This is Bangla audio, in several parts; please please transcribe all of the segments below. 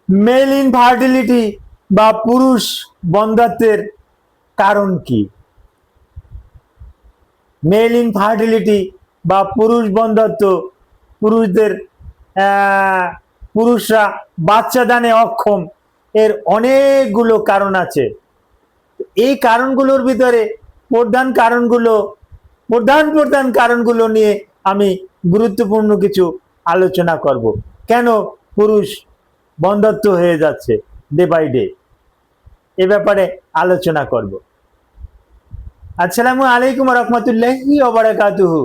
মেল ইনফার্টিলিটি বা পুরুষ বন্ধ্যাত্বের কারণ কি? মেল ইনফার্টিলিটি বা পুরুষ বন্ধ্যাত্ব, পুরুষদের পুরুষরা বাচ্চা দানে অক্ষম, এর অনেকগুলো কারণ আছে। এই কারণগুলোর ভিতরে প্রধান কারণগুলো নিয়ে আমি গুরুত্বপূর্ণ কিছু আলোচনা করব। কেন পুরুষ বন্ধ্যাত্ব হয়ে যাচ্ছে ডে বাই ডে, এ ব্যাপারে আলোচনা করব। আসসালামু আলাইকুম রহমতুল্লাহি ওয়া বারাকাতুহু।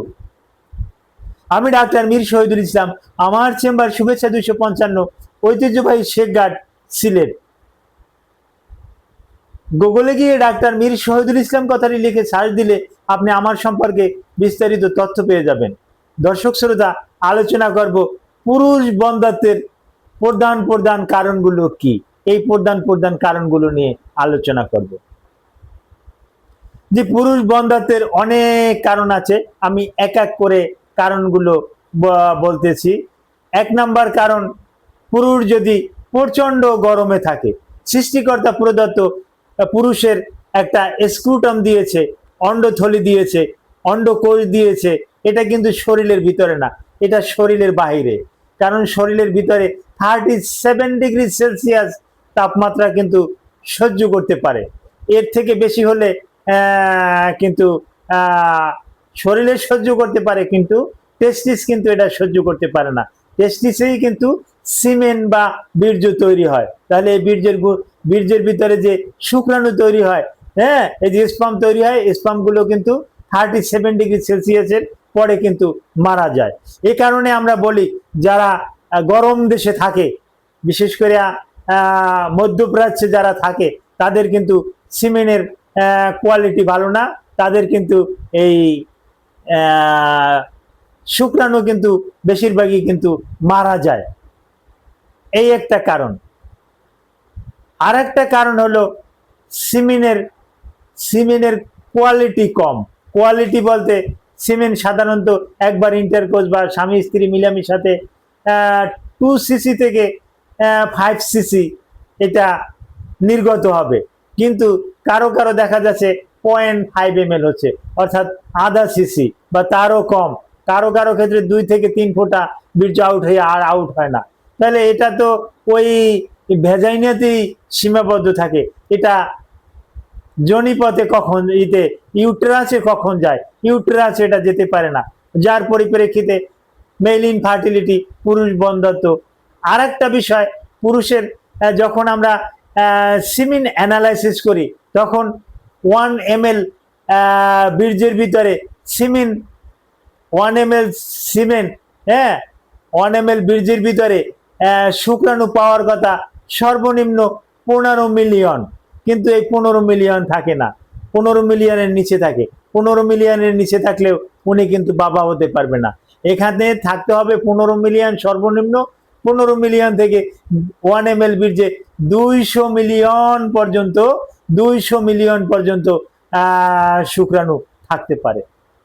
আমি ডাক্তার মীর শহীদুল ইসলাম। আমার চেম্বার শুভেচ্ছা 255, ঐতিহ্যবাহী শেখঘাট, সিলেট। গুগলে গিয়ে ডাক্তার মীর শহীদুল ইসলাম কথাটি লিখে সার্চ দিলে আপনি আমার সম্পর্কে বিস্তারিত তথ্য পেয়ে যাবেন। দর্শক শ্রোতা, আলোচনা করব পুরুষ বন্ধ্যাত্বের প্রধান কারণগুলো কি। এই প্রধান কারণগুলো নিয়ে আলোচনা করব। যে পুরুষ বন্ধ্যাত্বের অনেক কারণ আছে, আমি এক এক করে কারণগুলো বলতেছি। 1 নাম্বার কারণ, পুরুষ যদি প্রচন্ড গরমে থাকে। সৃষ্টিকর্তা প্রদত্ত পুরুষের একটা স্ক্রুটাম দিয়েছে, অন্ডথলি দিয়েছে, অন্ডকোষ দিয়েছে। এটা কিন্তু শরীরের ভিতরে না, এটা শরীরের বাহিরে। কারণ শরীরের ভিতরে 37 ডিগ্রি সেলসিয়াস তাপমাত্রা কিন্তু সহ্য করতে পারে। এর থেকে বেশি হলে কিন্তু শরীরে সহ্য করতে পারে, কিন্তু টেস্টিস কিন্তু এটা সহ্য করতে পারে না। টেস্টিসেই কিন্তু সিমেন বা বীর্য তৈরি হয়। তাহলে এই বীর্যের ভিতরে যে শুক্রাণু তৈরি হয়, হ্যাঁ, এই যে স্পাম তৈরি হয়, স্পাম গুলো কিন্তু 37 ডিগ্রি সেলসিয়াসের পরে কিন্তু মারা যায়। এই কারণে আমরা বলি, যারা গরম দেশে থাকে, বিশেষ করে মধ্যপ্রাচ্যে যারা থাকে, তাদের কিন্তু সিমেনের কোয়ালিটি ভালো না। তাদের কিন্তু এই শুক্রাণু কিন্তু বেশিরভাগই কিন্তু মারা যায়। এই একটা কারণ। আর একটা কারণ হলো সিমেনের কোয়ালিটি কম। কোয়ালিটি বলতে, সিমেন সাধারণত একবার ইন্টারকোর্স বা স্বামী স্ত্রী মিলামিশাতে 2 সিসি থেকে 5 সিসি এটা নির্গত হবে, কিন্তু কারো দেখা যাচ্ছে 0.5 ml হচ্ছে, অর্থাৎ আধা সিসি বা তারও কম। কারো ক্ষেত্রে 2 থেকে 3 ফোঁটা বীর্য আউট হয়ে আর আউট হয় না। তাহলে এটা তো ওই ভেজাইনাতেই সীমাবদ্ধ থাকে। এটা যোনিপথে কখন ইউটেরাসে কখন যায়, ইউটেরাসে এটা যেতে পারে না। যার পরিপ্রেক্ষিতে মেল ইনফার্টিলিটি, পুরুষ বন্ধ্যাত্ব। আর একটা বিষয়, পুরুষের যখন আমরা সিমেন অ্যানালাইসিস করি, তখন 1 ml বীর্যের ভিতরে সিমেন 1 ml সিমেন, হ্যাঁ, 1 ml বীর্যের ভিতরে শুক্রাণু পাওয়ার কথা সর্বনিম্ন 15 মিলিয়ন, কিন্তু এই 15 মিলিয়ন থাকে না, 15 মিলিয়নের নিচে থাকে। 15 মিলিয়নের নিচে থাকলেও উনি কিন্তু বাবা হতে পারবে না। এখানে থাকতে হবে 15 মিলিয়ন সর্বনিম্ন। 15 মিলিয়ন থেকে 1 ml বীর্যে 200 মিলিয়ন পর্যন্ত শুক্রাণু থাকতে পারে।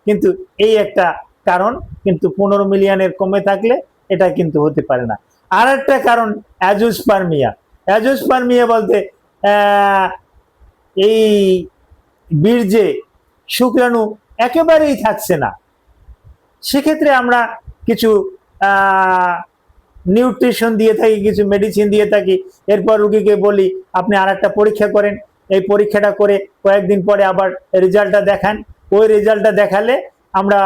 কিন্তু এই একটা কারণ, কিন্তু 15 মিলিয়নের কমে থাকলে এটা কিন্তু হতে পারে না। আর একটা কারণ অ্যাজোস্পার্মিয়া। অ্যাজোস্পার্মিয়া বলতে এই বীর্যে শুক্রাণু একেবারেই থাকছে না। সেক্ষেত্রে আমরা কিছু নিউট্রিশন দিয়ে থাকি, কিছু মেডিসিন দিয়ে থাকি। এরপর রুগীকে বলি, আপনি আর একটা পরীক্ষা করেন। এই পরীক্ষাটা করে কয়েকদিন পরে আবার রেজাল্টটা দেখান। ওই রেজাল্টটা দেখালে আমরা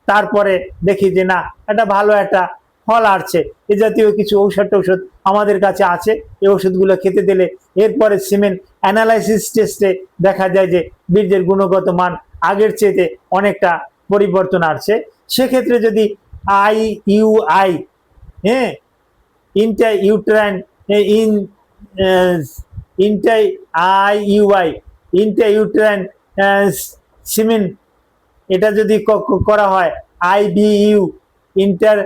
তারপরে দেখি যে না, এটা ভালো একটা ফল আসছে। এ জাতীয় কিছু ঔষধ আমাদের কাছে আছে। এই ওষুধগুলো খেতে দিলে এরপরে সিমেন অ্যানালাইসিস টেস্টে দেখা যায় যে বীর্যের গুণগত মান আগের চেয়ে অনেকটা পরিবর্তন আসছে। সেক্ষেত্রে যদি IUI, হ্যাঁ, ইন্ট্রাইউটেরাইন ইন্ট্রাইউটেরাইন সিমেন, এটা যদি করা হয়, IVU, ইন্টার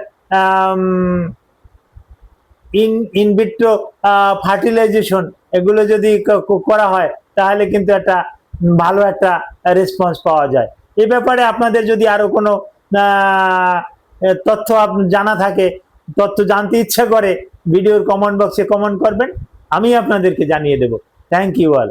ইনভিট্রো ফার্টিলাইজেশন, এগুলো যদি করা হয়, তাহলে কিন্তু একটা ভালো একটা রেসপন্স পাওয়া যায়। এই ব্যাপারে আপনাদের যদি আরো কোনো তথ্য জানা থাকে, তথ্য জানতে ইচ্ছা করে, ভিডিওর কমেন্ট বক্সে কমেন্ট করবেন, আমি আপনাদেরকে জানিয়ে দেব। Thank you all.